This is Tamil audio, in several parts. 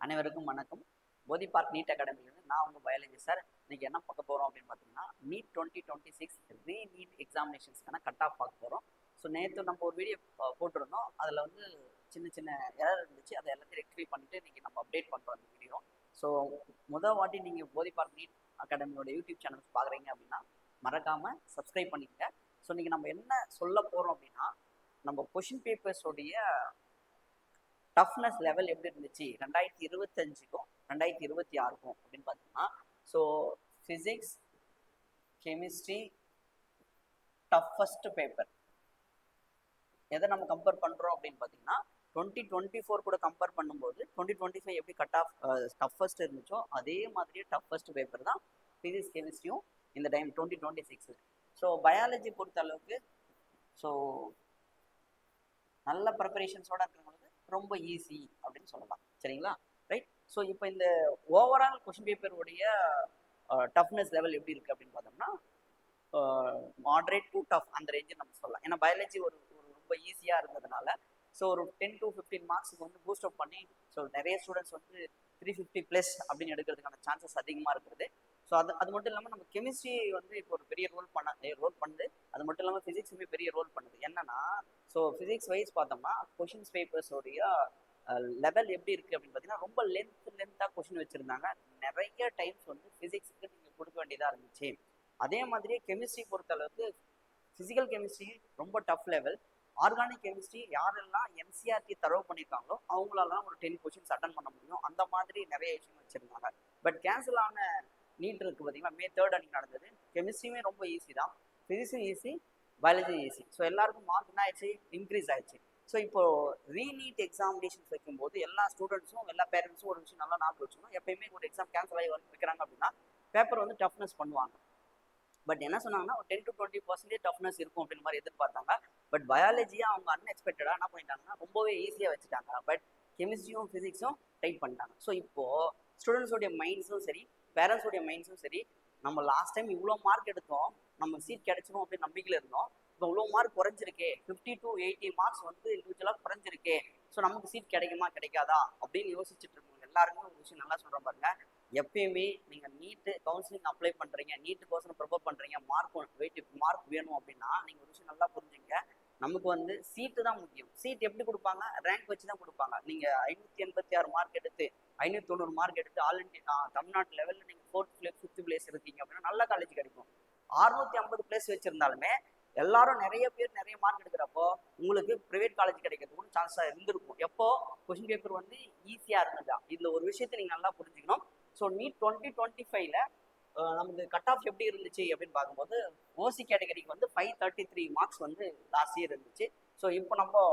அனைவருக்கும் வணக்கம். போதி பார்க் நீட் அகாடமிலேருந்து நான் உங்கள் பயாலஜி சார். இன்னைக்கு என்ன பார்க்க போகிறோம் அப்படின்னு பார்த்தீங்கன்னா, நீட் 2026 நீட் எக்ஸாமினேஷன்ஸ்க்கான கட் ஆஃப் பார்க்க போகிறோம். ஸோ நேற்று நம்ம ஒரு வீடியோ போட்டிருந்தோம். அதில் வந்து சின்ன சின்ன எரர் இருந்துச்சு. அதை எல்லாத்தையும் ரெக்டிஃபை பண்ணிட்டு இன்னைக்கு நம்ம அப்டேட் பண்ணுறோம் அந்த வீடியோ. ஸோ வாட்டி நீங்கள் போதி பார்க் நீட் அகாடமியோட யூடியூப் சேனல்ஸ் பார்க்குறீங்க அப்படின்னா மறக்காமல் சப்ஸ்கிரைப் பண்ணிக்கங்க. ஸோ இன்னைக்கு நம்ம என்ன சொல்ல போகிறோம் அப்படின்னா, நம்ம கொஷின் பேப்பர்ஸோடைய டஃப்னஸ் லெவல் எப்படி இருந்துச்சு 2025க்கும் 2026க்கும் அப்படின்னு பார்த்தீங்கன்னா, so physics, chemistry toughest paper எதை நம்ம கம்பேர் பண்ணுறோம் அப்படின்னு பார்த்தீங்கன்னா, 2024 கூட கம்பேர் பண்ணும்போது 2025 எப்படி கட் ஆஃப் டஃபஸ்ட் இருந்துச்சோ அதே மாதிரியே டஃபஸ்ட் பேப்பர் தான் ஃபிசிக்ஸ் கெமிஸ்ட்ரியும் இந்த டைம் 2026. ஸோ பயாலஜி பொறுத்த அளவுக்கு ஸோ நல்ல ப்ரிப்பரேஷன்ஸோட இருக்கிறவங்களுக்கு ரொம்ப ஈஸி அப்படின்னு சொல்லலாம். சரிங்களா? ரைட். ஸோ இப்போ இந்த ஓவரால் கொஷின் பேப்பருடைய டஃப்னஸ் லெவல் எப்படி இருக்குது அப்படின்னு பார்த்தோம்னா, மாட்ரேட் டு டஃப் அந்த ரேஞ்சு நம்ம சொல்லலாம். ஏன்னா பயாலஜி ஒரு ரொம்ப ஈஸியாக இருந்ததுனால ஸோ ஒரு 10 to 15 மார்க்ஸுக்கு வந்து பூஸ்ட் அப் பண்ணி ஸோ நிறைய ஸ்டூடெண்ட்ஸ் வந்து 350+ அப்படின்னு எடுக்கிறதுக்கான சான்சஸ் அதிகமாக இருக்கிறது. ஸோ அது மட்டும் இல்லாமல் நம்ம கெமிஸ்ட்ரி வந்து இப்போ ஒரு பெரிய ரோல் பண்ணுது. அது மட்டும் இல்லாமல் ஃபிசிக்ஸுமே பெரிய ரோல் பண்ணுது. என்னன்னா, ஸோ ஃபிசிக்ஸ் வைஸ் பார்த்தோம்னா கொஷின்ஸ் பேப்பர்ஸோடைய லெவல் எப்படி இருக்குது அப்படின்னு பார்த்தீங்கன்னா, ரொம்ப லென்த்தாக கொஷின் வச்சுருந்தாங்க. நிறைய டைம்ஸ் வந்து ஃபிசிக்ஸுக்கு நீங்கள் கொடுக்க வேண்டியதாக இருந்துச்சு. அதே மாதிரியே கெமிஸ்ட்ரி பொறுத்தளவுக்கு ஃபிசிக்கல் கெமிஸ்ட்ரி ரொம்ப டஃப் லெவல். ஆர்கானிக் கெமிஸ்ட்ரி யாரெல்லாம் என்சிஆர்டி தரவு பண்ணியிருக்காங்களோ அவங்களாலாம் ஒரு 10 கொஷின்ஸ் அட்டன் பண்ண முடியும். அந்த மாதிரி நிறைய விஷயம் வச்சுருந்தாங்க. பட் கேன்சல் ஆன நீட் இருக்குது பார்த்தீங்கன்னா, May 3 அன்னைக்கு நடந்தது. கெமிஸ்ட்ரியுமே ரொம்ப ஈஸி தான், ஃபிசிக்ஸும் ஈஸி, பயாலஜி ஈஸி. ஸோ எல்லாருக்கும் மார்க் என்ன ஆயிடுச்சு, இன்க்ரீஸ் ஆயிடுச்சு. ஸோ இப்போ ரீநீட் எக்ஸாமினேஷன்ஸ் வைக்கும்போது எல்லா ஸ்டூடெண்ட்ஸும் எல்லா பேரண்ட்ஸும் ஒரு விஷயம் நல்லா ஞாபகம் வச்சுக்கணும். எப்பயுமே ஒரு எக்ஸாம் கேன்சல் ஆகி வைக்கிறாங்க அப்படின்னா பேப்பர் வந்து டஃப்னஸ் பண்ணுவாங்க. பட் என்ன சொன்னாங்கன்னா, ஒரு 10 to 20% டஃப்னஸ் இருக்கும் அப்படின்னு மாதிரி எதிர்பார்த்தாங்க. பட் பயாலஜியை அவங்க அன்எக்ஸ்பெக்டடாக என்ன பண்ணிட்டாங்கன்னா ரொம்பவே ஈஸியாக வச்சுட்டாங்க. பட் கெமிஸ்ட்ரியும் ஃபிசிக்ஸும் டைட் பண்ணிட்டாங்க. ஸோ இப்போது ஸ்டூடெண்ட்ஸோடைய மைண்ட்ஸும் சரி, பேரண்ட்ஸோடைய மைண்ட்ஸும் சரி, நம்ம லாஸ்ட் டைம் இவ்வளோ மார்க் எடுத்தோம், நமக்கு சீட் கிடைச்சிடும் அப்படின்னு நம்பிக்கையில் இருந்தோம். இப்போ இவ்வளோ மார்க் குறைஞ்சிருக்கே, 50 to 80 மார்க்ஸ் வந்து இண்டிவிஜுவலாக குறைஞ்சிருக்கே, ஸோ நமக்கு சீட் கிடைக்குமா கிடைக்காதா அப்படின்னு யோசிச்சுட்டு இருக்கோம். எல்லாருமே ஒரு விஷயம் நல்லா சொல்கிற பாருங்க, எப்பயுமே நீங்கள் நீட்டு கவுன்சிலிங் அப்ளை பண்ணுறீங்க, நீட்டுக்கோசரம் ப்ரிப்பேர் பண்ணுறீங்க, மார்க் வேணும் அப்படின்னா நீங்கள் ஒரு விஷயம் நல்லா புரிஞ்சுங்க. நமக்கு வந்து சீட்டு தான் முக்கியம். சீட் எப்படி கொடுப்பாங்க, ரேங்க் வச்சு தான் கொடுப்பாங்க. நீங்கள் 586 மார்க் எடுத்து 590 மார்க் எடுத்து ஆல் இண்டியா தமிழ்நாட்டு லெவலில் நீங்கள் 4th place 5th place இருக்கீங்க அப்படின்னா நல்ல காலேஜ் கிடைக்கும். 650 பிளேஸ் வச்சிருந்தாலுமே எல்லாரும் நிறைய பேர் நிறைய மார்க் எடுக்கிறப்போ உங்களுக்கு ப்ரைவேட் காலேஜ் கிடைக்கிறதுக்கு சான்ஸாக இருந்திருக்கும். எப்போ கொஸ்டின் பேப்பர் வந்து ஈஸியாக இருந்ததா, இந்த ஒரு விஷயத்தை நீங்கள் நல்லா புரிஞ்சுக்கணும். ஸோ நீட் 2025ல நமக்கு கட் ஆஃப் எப்படி இருந்துச்சு அப்படின்னு பார்க்கும்போது, ஓசி கேட்டகரிக்கு வந்து 533 மார்க்ஸ் வந்து லாஸ்ட் இயர் இருந்துச்சு. ஸோ இப்போ நம்ம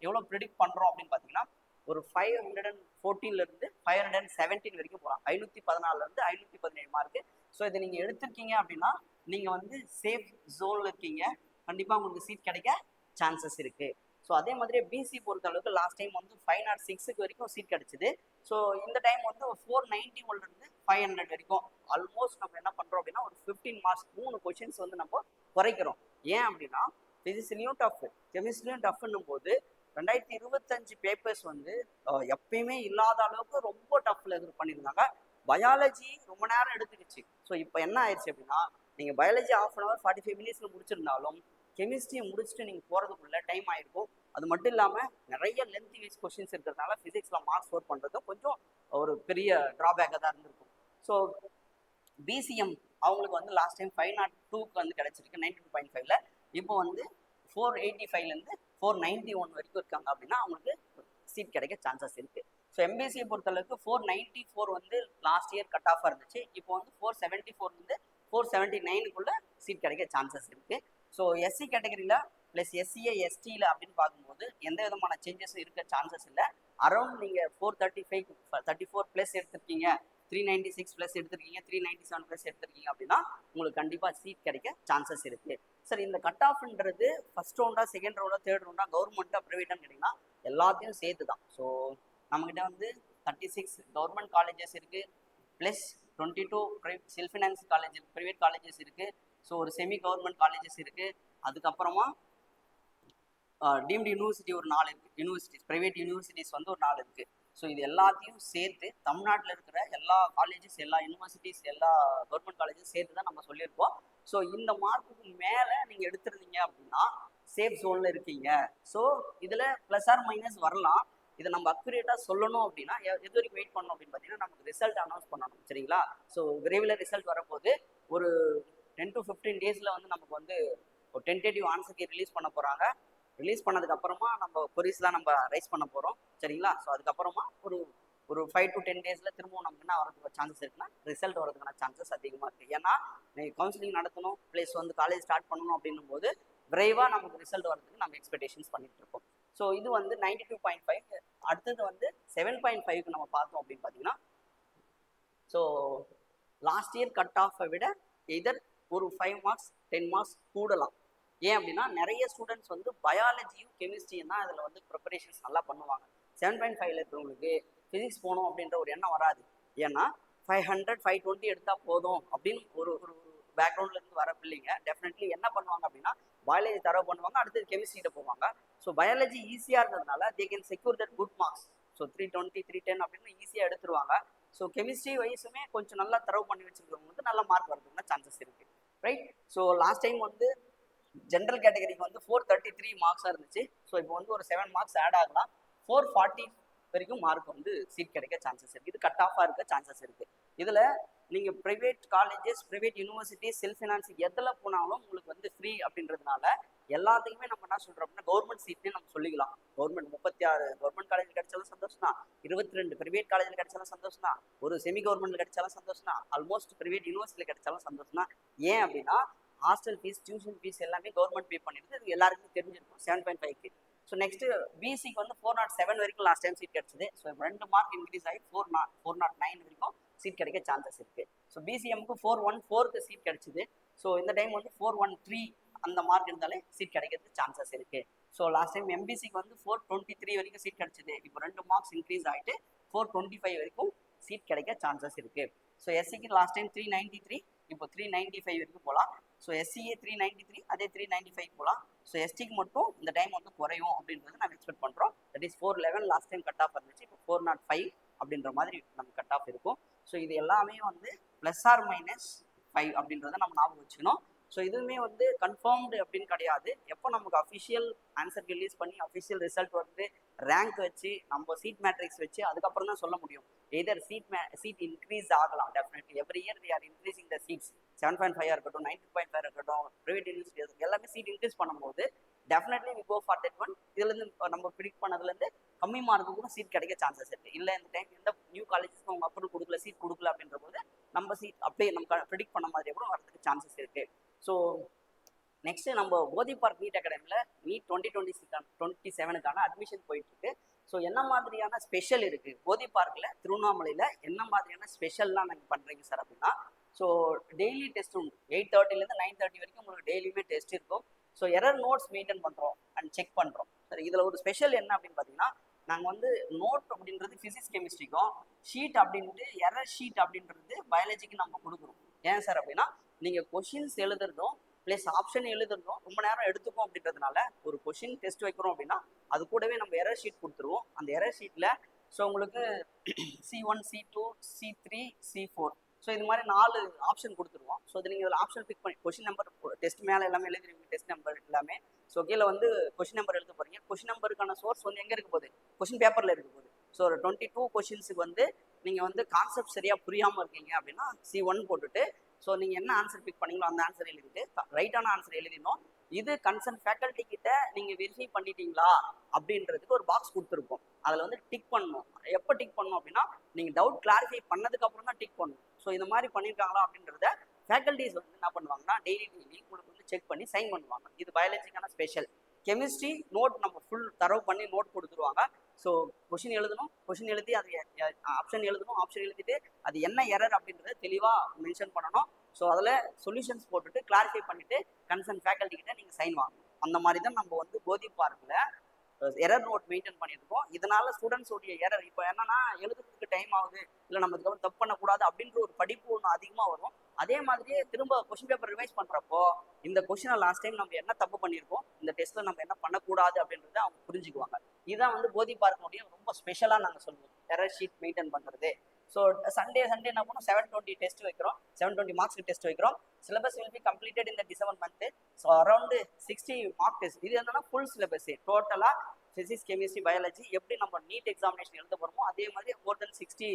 எவ்வளோ ப்ரிடிக்ட் பண்ணுறோம் அப்படின்னு பார்த்தீங்கன்னா, ஒரு 514லேருந்து 517 வரைக்கும் போகலாம். 514லேருந்து 517 மார்க்கு. ஸோ இதை நீங்கள் எடுத்திருக்கீங்க அப்படின்னா நீங்கள் வந்து சேஃப் ஜோனில் இருக்கீங்க. கண்டிப்பாக உங்களுக்கு சீட் கிடைக்க சான்சஸ் இருக்குது. ஸோ அதே மாதிரியே பிசி பொறுத்த அளவுக்கு லாஸ்ட் டைம் வந்து 506 வரைக்கும் சீட் கிடைச்சிது. ஸோ இந்த டைம் வந்து 491லேருந்து 500 வரைக்கும் ஆல்மோஸ்ட் நம்ம என்ன பண்ணுறோம் அப்படின்னா ஒரு 15 மார்க்ஸ் 3 கொஷின்ஸ் வந்து நம்ம குறைக்கிறோம். ஏன் அப்படின்னா ஃபிசிக்ஸ்லையும் டஃப், கெமிஸ்ட்ரிலையும் டஃப்னும் போது 2025 பேப்பர்ஸ் வந்து எப்பயுமே இல்லாத அளவுக்கு ரொம்ப டஃப்ல இது பண்ணியிருந்தாங்க. பயாலஜி ரொம்ப நேரம் எடுத்துக்கிச்சு. ஸோ இப்போ என்ன ஆயிடுச்சு அப்படின்னா, நீங்கள் பயாலஜி 1/2 hour 45 minutesல முடிச்சிருந்தாலும் கெமிஸ்ட்ரியை முடிச்சுட்டு நீங்கள் போகிறதுக்குள்ள டைம் ஆகிருக்கும். அது மட்டும் இல்லாமல் நிறைய லென்த்தி வைஸ் கொஸ்டின்ஸ் இருக்கிறதுனால ஃபிசிக்ஸில் மார்க்ஸ் ஸ்கோர் பண்ணுறது கொஞ்சம் ஒரு பெரிய ட்ராபேக்காக தான் இருந்திருக்கும். ஸோ பிசிஎம் அவங்களுக்கு வந்து லாஸ்ட் டைம் 502க்கு வந்து கிடச்சிருக்கு 92.5ல. இப்போ வந்து 485லேருந்து 491 வரைக்கும் இருக்காங்க அப்படின்னா அவங்களுக்கு சீட் கிடைக்க சான்சஸ் இருக்குது. ஸோ எம்பிசியை பொறுத்தளவுக்கு 494 வந்து லாஸ்ட் இயர் கட் ஆஃபாக இருந்துச்சு. இப்போ வந்து 474லேருந்து 479க்குள்ளே சீட் கிடைக்க சான்சஸ் இருக்குது. ஸோ எஸ்சி கேட்டகரியில் ப்ளஸ் எஸ்சிஏ எஸ்டியில் அப்படின்னு பார்க்கும்போது எந்த விதமான சேஞ்சஸும் இருக்க சான்சஸ் இல்லை. அரௌண்ட் நீங்கள் 434 எடுத்திருக்கீங்க, 396 எடுத்திருக்கீங்க, 397 எடுத்திருக்கீங்க அப்படின்னா உங்களுக்கு கண்டிப்பாக சீட் கிடைக்க சான்சஸ் இருக்குது. சரி, இந்த கட் ஆஃப்ன்றது ஃபர்ஸ்ட் ரவுண்டா, செகண்ட் ரவுண்டா, தேர்ட் ரவுண்டா, கவர்மெண்ட்டா, ப்ரைவேட்டான்னு கேட்டிங்கன்னா எல்லாத்தையும் சேர்த்து தான். ஸோ நம்மகிட்ட வந்து 36 கவர்மெண்ட் காலேஜஸ் இருக்குது, plus 22 self finance college private colleges இருக்குது. ஸோ ஒரு செமி கவர்மெண்ட் காலேஜஸ் இருக்குது. அதுக்கப்புறமா டீம்டு யூனிவர்சிட்டி ஒரு 4 இருக்குது. யூனிவர்சிட்டிஸ் ப்ரைவேட் யூனிவர்சிட்டிஸ் வந்து ஒரு 4 இருக்குது. ஸோ இது எல்லாத்தையும் சேர்த்து தமிழ்நாட்டில் இருக்கிற எல்லா காலேஜஸ், எல்லா யூனிவர்சிட்டிஸ், எல்லா கவர்மெண்ட் காலேஜஸ் சேர்த்து தான் நம்ம சொல்லியிருக்கோம். ஸோ இந்த மார்க்குக்கு மேலே நீங்கள் எடுத்திருந்தீங்க அப்படின்னா சேஃப் ஜோனில் இருக்கீங்க. ஸோ இதில் ப்ளஸ் ஆர் மைனஸ் வரலாம். இதை நம்ம அக்யூரேட்டாக சொல்லணும் அப்படின்னா எது வரைக்கும் வெயிட் பண்ணணும் அப்படின்னு பார்த்தீங்கன்னா நமக்கு ரிசல்ட் அனௌன்ஸ் பண்ணணும், சரிங்களா? ஸோ விரைவில் ரிசல்ட் வரும்போது ஒரு 10 to 15 டேஸில் வந்து நமக்கு வந்து ஒரு டென்டேட்டிவ் ஆன்சருக்கு ரிலீஸ் பண்ண போகிறாங்க. ரிலீஸ் பண்ணதுக்கு அப்புறமா நம்ம கொரிஸ்லாம் நம்ம ரைஸ் பண்ண போகிறோம், சரிங்களா? ஸோ அதுக்கப்புறமா ஒரு 5 to 10 டேஸில் திரும்பவும் நமக்கு என்ன வரதுக்கு சான்சஸ் இருக்குன்னா ரிசல்ட் வரதுக்கான சான்சஸ் அதிகமாக இருக்குது. ஏன்னா கவுன்சிலிங் நடத்தணும், ப்ளஸ் வந்து காலேஜ் ஸ்டார்ட் பண்ணணும் அப்படின்னும் போது விரைவாக நமக்கு ரிசல்ட் வரதுக்கு நம்ம எக்ஸ்பெக்டேஷன்ஸ் பண்ணிட்டு இருக்கோம். ஸோ இது வந்து 92.5. அடுத்தது வந்து 7.5க்கு நம்ம பார்த்தோம் அப்படின்னு பார்த்தீங்கன்னா, ஸோ லாஸ்ட் இயர் கட் ஆஃபை விட எதர் ஒரு 5 மார்க்ஸ் 10 மார்க்ஸ் கூடலாம். ஏன் அப்படின்னா நிறைய ஸ்டூடெண்ட்ஸ் வந்து பயாலஜியும் கெமிஸ்ட்ரியும் தான் அதில் வந்து ப்ரிப்பரேஷன்ஸ் நல்லா பண்ணுவாங்க. 7.5ல இருக்கிறவங்களுக்கு ஃபிசிக்ஸ் போகணும் அப்படின்ற ஒரு எண்ணம் வராது. ஏன்னா 500 520 எடுத்தால் போதும் அப்படின்னு ஒரு ஒரு பேக்ரவுண்ட்லேருந்து வர பிள்ளைங்க டெஃபினெட்லி என்ன பண்ணுவாங்க அப்படின்னா பயாலஜி தரவு பண்ணுவாங்க, அடுத்தது கெமிஸ்ட்ரியில போவாங்க. ஸோ பயாலஜி ஈஸியாக இருந்ததுனால they can secure that good marks. So 320 310 அப்படின்னு ஈஸியாக எடுத்துருவாங்க. ஸோ கெமிஸ்ட்ரி வயசுமே கொஞ்சம் நல்லா தரவு பண்ணி வச்சுருக்கவங்களுக்கு நல்ல மார்க் வரதுக்குன்னா சான்சஸ் இருக்குது, ரைட்? ஸோ லாஸ்ட் டைம் வந்து ஜென்ரல் கேட்டகரிக்கு வந்து 433 மார்க்ஸாக இருந்துச்சு. ஸோ இப்போ வந்து ஒரு 7 மார்க்ஸ் ஆட் ஆகலாம். 440 வரைக்கும் மார்க் வந்து சீட் கிடைக்க சான்சஸ் இருக்குது. இது கட் ஆஃபாக இருக்க சான்சஸ் இருக்குது. இதில் நீங்கள் private colleges, private university, self finance எதில் போனாலும் உங்களுக்கு வந்து ஃப்ரீ அப்படின்றதுனால எல்லாத்துக்குமே நம்ம என்ன சொல்கிறோம் அப்படின்னா கவர்மெண்ட் சீட்னே நம்ம சொல்லிக்கலாம். கவர்மெண்ட் 36 கவர்மெண்ட் காலேஜ் கிடைச்சாலும் சந்தோஷம் தான், 22 ப்ரைவேட் காலேஜில் கிடைச்சாலும் சந்தோஷம் தான், ஒரு செமி கவர்மெண்ட்டில் கிடைச்சாலும் சந்தோஷம் தான், ஆல்மோஸ்ட் ப்ரைவேட் யூனிவர்சிட்டியில் கிடைச்சாலும் சந்தோஷம் தான். ஏன் அப்படின்னா ஹாஸ்டல் ஃபீஸ், டியூஷன் ஃபீஸ் எல்லாமே கவர்மெண்ட் பே பண்ணிடுது. இது எல்லாருக்கும் தெரிஞ்சிருக்கும் 7.5க்கு. ஸோ நெக்ஸ்ட்டு பிசிக்கு வந்து 407 வரைக்கும் லாஸ்ட் டைம் சீட் கிடைச்சது. ஸோ 2 மார்க் இன்க்ரீஸ் ஆகி 409 வரைக்கும் சீட் கிடைக்க சான்சஸ் இருக்குது. ஸோ பிசிஎம்க்கு 414க்கு சீட் கிடைச்சிது. ஸோ இந்த டைம் வந்து 413 அந்த மார்க் இருந்தாலே சீட் கிடைக்கிறதுக்கு சான்சஸ் இருக்குது. ஸோ லாஸ்ட் டைம் எம்பிசிக்கு வந்து 423 வரைக்கும் சீட் கிடைச்சிது. இப்போ 2 மார்க்ஸ் இன்க்ரீஸ் ஆகிட்டு 425 வரைக்கும் சீட் கிடைக்க சான்சஸ் இருக்குது. ஸோ எஸ்சிக்கு லாஸ்ட் டைம் 393, இப்போ 395 வரைக்கும் போகலாம். ஸோ எஸ்சிஏ 393, அதே 395 போகலாம். ஸோ எஸ்டிக்கு மட்டும் இந்த டைம் வந்து குறையும் அப்படின்றது நம்ம எக்ஸ்பெக்ட் பண்ணுறோம். That is 411 last time cut off இருந்துச்சு, இப்போ 405 அப்படின்ற மாதிரி நம்ம கட் ஆஃப் இருக்கும். ஸோ இது எல்லாமே வந்து ப்ளஸ் ஆர் மைனஸ் 5 அப்படின்றத நம்ம ஞாபகம் வச்சுக்கணும். ஸோ இதுவுமே வந்து கன்ஃபார்ம்டு அப்படின்னு கிடையாது. எப்போ நமக்கு அஃபிஷியல் ஆன்சர் ரிலீஸ் பண்ணி அஃபிஷியல் ரிசல்ட் வந்து ரேங்க் வச்சு நம்ம சீட் மேட்ரிக்ஸ் வச்சு அதுக்கப்புறம் தான் சொல்ல முடியும். எதர் சீட் இன்க்ரீஸ் ஆகலாம். Definitely every year we are increasing the seats. 7.5 இருக்கட்டும், 90.5 இருக்கட்டும், ப்ரைவேட் யூனிவர்சிட்டி எல்லாமே சீட் இன்க்ரீஸ் பண்ணும்போது definitely we go for that one. இதுலேருந்து நம்ம ப்ரிடிக்ட் பண்ணதுலேருந்து கம்மி மார்க்கு கூட சீட் கிடைக்க சான்சஸ் இருக்குது. இல்லை இந்த டைம் எந்த நியூ காலேஜஸ்க்கு அவங்க அப்ரூவ் கொடுக்கல, சீட் கொடுக்கல அப்படின்ற போது நம்ம சீட் அப்படியே நம்ம ப்ரிடிக்ட் பண்ண மாதிரி கூட வரதுக்கு சான்சஸ் இருக்குது. ஸோ நெக்ஸ்ட் நம்ம போதி பார்க் நீட் அகாடமியில் நீட் 2027க்கான அட்மிஷன் போயிட்டுருக்கு. ஸோ என்ன மாதிரியான ஸ்பெஷல் இருக்குது போதி பார்க்கில் திருவண்ணாமலையில், என்ன மாதிரியான ஸ்பெஷல்லாம் நாங்கள் பண்ணுறீங்க சார் அப்படின்னா, ஸோ டெய்லி டெஸ்ட் உண்டு. 8:30லேருந்து 9:30 வரைக்கும் உங்களுக்கு டெய்லியுமே டெஸ்ட் இருக்கும். ஸோ எரர் நோட்ஸ் மெயின்டைன் பண்ணுறோம் அண்ட் செக் பண்ணுறோம். சரி, இதில் ஒரு ஸ்பெஷல் என்ன அப்படின்னு பார்த்தீங்கன்னா, நாங்கள் வந்து நோட் அப்படின்றது ஃபிசிக்ஸ் கெமிஸ்ட்ரிக்கும், ஷீட் அப்படின்ட்டு எரர் ஷீட் அப்படின்றது பயாலஜிக்கு நம்ம கொடுக்குறோம். ஏன் சார் அப்படின்னா நீங்கள் கொஷின்ஸ் எழுதுறதும் ப்ளஸ் ஆப்ஷன் எழுதுறதும் ரொம்ப நேரம் எடுத்துக்கும் அப்படின்றதுனால ஒரு கொஷின் டெஸ்ட் வைக்கிறோம் அப்படின்னா அது கூடவே நம்ம எரர் ஷீட் கொடுத்துருவோம். அந்த எரர் ஷீட்டில் ஸோ உங்களுக்கு C1 C2 C3 C4 so இது மாதிரி 4 ஆப்ஷன் கொடுத்துருவோம். ஸோ அது நீங்கள் ஆப்ஷன் பிக் பண்ணி கொஷின் நம்பர் டெஸ்ட் மேலே எல்லாமே எழுதிருவீங்க, டெஸ்ட் நம்பர் எல்லாமே. ஸோ கீழே வந்து கொஷின் நம்பர் எழுத போகிறீங்க. கொஷின் நம்பருக்கான சோர்ஸ் வந்து எங்கே இருக்க போகுது, கொஷின் பேப்பரில் இருக்க போகுது. ஸோ ஒரு 22 கொஷின்ஸுக்கு வந்து நீங்கள் வந்து கான்செப்ட் சரியாக புரியாமல் இருக்கீங்க அப்படின்னா C1 போட்டுட்டு ஸோ நீங்கள் என்ன ஆன்சர் பிக் பண்ணீங்களோ அந்த ஆன்சர் எழுதிட்டு ரைட்டான ஆன்சர் எழுதினோம். இது கன்சர்ன் ஃபேக்கல்ட்டி கிட்ட நீங்கள் வெரிஃபை பண்ணிட்டீங்களா அப்படின்றதுக்கு ஒரு பாக்ஸ் கொடுத்துருப்போம். அதில் வந்து டிக் பண்ணணும். எப்போ டிக் பண்ணணும் அப்படின்னா நீங்கள் டவுட் கிளாரிஃபை பண்ணதுக்கு அப்புறம் தான் டிக் பண்ணணும். ஸோ இந்த மாதிரி பண்ணியிருக்காங்களா அப்படின்றத ஃபேக்கல்ட்டிஸ் வந்து என்ன பண்ணுவாங்கன்னா டெய்லி உங்களுக்கு வந்து செக் பண்ணி சைன் பண்ணுவாங்க. இது பயாலஜிக்கான ஸ்பெஷல். கெமிஸ்ட்ரி நோட் நம்ம ஃபுல் தரவு பண்ணி நோட் கொடுத்துருவாங்க. ஸோ கொஷின் எழுதணும், கொஷின் எழுதி அது ஆப்ஷன் எழுதணும், ஆப்ஷன் எழுதிட்டு அது என்ன எரர் அப்படின்றத தெளிவாக மென்ஷன் பண்ணணும். ஸோ அதில் சொல்யூஷன்ஸ் போட்டுட்டு கிளாரிஃபை பண்ணிவிட்டு கன்சர்ன் ஃபேக்கல்ட்டி கிட்ட நீங்கள் சைன் வாங்கணும். அந்த மாதிரி தான் நம்ம வந்து போதி பார்க்கில் எரர் நோட் மெயின்டைன் பண்ணியிருக்கோம். இதனால ஸ்டூடெண்ட்ஸோடைய எரர் இப்போ என்னன்னா எழுதுறதுக்கு டைம் ஆகுது, இல்லை நம்ம இதுக்கப்புறம் தப்பு பண்ணக்கூடாது அப்படின்ற ஒரு படிப்பு ஒன்று அதிகமாக வரும். அதே மாதிரியே திரும்ப கொஷின் பேப்பர் ரிவைஸ் பண்ணுறப்போ இந்த கொஷினை லாஸ்ட் டைம் நம்ம என்ன தப்பு பண்ணியிருக்கோம், இந்த டெஸ்ட்டில் நம்ம என்ன பண்ணக்கூடாது அப்படின்றத அவங்க புரிஞ்சுக்குவாங்க. இதுதான் வந்து போதி பார்க்கினுடைய ரொம்ப ஸ்பெஷலாக நாங்கள் சொல்லுவோம். எரர் ஷீட் மெயின்டைன் பண்ணுறது. ஸோ சண்டே என்ன பண்ணும், 720 டெஸ்ட் வைக்கிறோம், 720 மார்க்ஸ்க்கு டெஸ்ட் வைக்கிறோம். சிலபஸ் வில் பி கம்ப்ளீட்டட் இந்த December month. So around 60 mark test. இது என்னன்னா ஃபுல் சிலபஸ் டோட்டலாக ஃபிசிக்ஸ், கெமிஸ்ட்ரி, பயாலஜி எப்படி நம்ம நீட் எக்ஸாமினேஷன் எழுத போகிறோமோ அதே மாதிரி மோர் தென் 60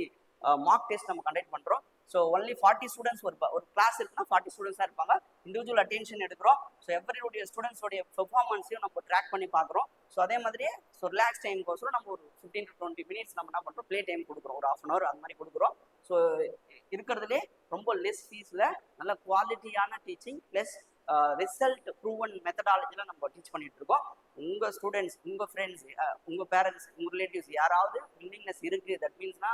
மார்க் டெஸ்ட் நம்ம கண்டக்ட் பண்ணுறோம். ஸோ ஒன்லி 40 ஸ்டூடெண்ட்ஸ் ஒரு கிளாஸ் இருக்குன்னா 40 ஸ்டூடெண்ட்ஸாக இருப்பாங்க. இண்டிவிஜுவல் அட்டென்ஷன் எடுக்கிறோம். ஸோ எவரியுடைய ஸ்டூடெண்ட்ஸோடைய பெர்ஃபார்மன்ஸையும் நம்ம ட்ராக் பண்ணி பார்க்குறோம். ஸோ அதே மாதிரியே ஸோ ரிலாக்ஸ் டைமுக்கோசரம் நம்ம ஒரு 15 to 20 மினிட்ஸ் நம்ம என்ன பண்ணுறோம், ப்ளே டைம் கொடுக்குறோம், ஒரு 1/2 hour அந்த மாதிரி கொடுக்குறோம். ஸோ இருக்கிறதுலே ரொம்ப லெஸ் ஃபீஸில் நல்ல குவாலிட்டியான டீச்சிங் ப்ளஸ் ரிசல்ட் ப்ரூவன் மெத்தடாலஜியில் நம்ம டீச் பண்ணிட்டு இருக்கோம். உங்கள் ஸ்டூடெண்ட்ஸ், உங்கள் ஃப்ரெண்ட்ஸ், உங்கள் பேரண்ட்ஸ், உங்கள் ரிலேட்டிவ்ஸ் யாராவது வில்லிங்னஸ் இருக்குது, தட் மீன்ஸ்னா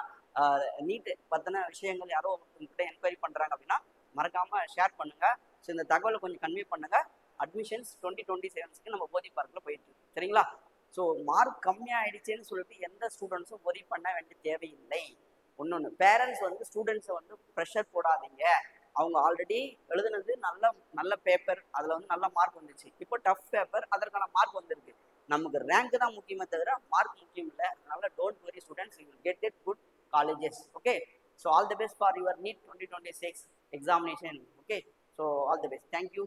நீட் பற்றின விஷயங்கள் யாரோ உங்ககிட்ட என்கொயரி பண்ணுறாங்க அப்படின்னா மறக்காமல் ஷேர் பண்ணுங்கள். ஸோ இந்த தகவலை கொஞ்சம் கன்வே பண்ணுங்கள். அட்மிஷன்ஸ் 2027 நம்ம போதி பார்க்கில் போயிட்டு இருக்கு, சரிங்களா? ஸோ மார்க் கம்மியாகிடுச்சேன்னு சொல்லிட்டு எந்த ஸ்டூடெண்ட்ஸும் ஒரி பண்ண வேண்டிய தேவையில்லை. ஒன்று பேரண்ட்ஸ் வந்து ஸ்டூடெண்ட்ஸை வந்து ப்ரெஷர் போடாதீங்க. அவங்க ஆல்ரெடி எழுதுனது நல்ல பேப்பர், அதில் வந்து நல்ல மார்க் வந்துச்சு. இப்போ டஃப் பேப்பர், அதற்கான மார்க் வந்திருக்கு. நமக்கு ரேங்க் தான் முக்கியமே தவிர மார்க் முக்கியம் இல்லை. அதனால don't worry students, you will get it good colleges. Okay, so all the best for your NEET 2026 examination. Okay, so all the best. Thank you.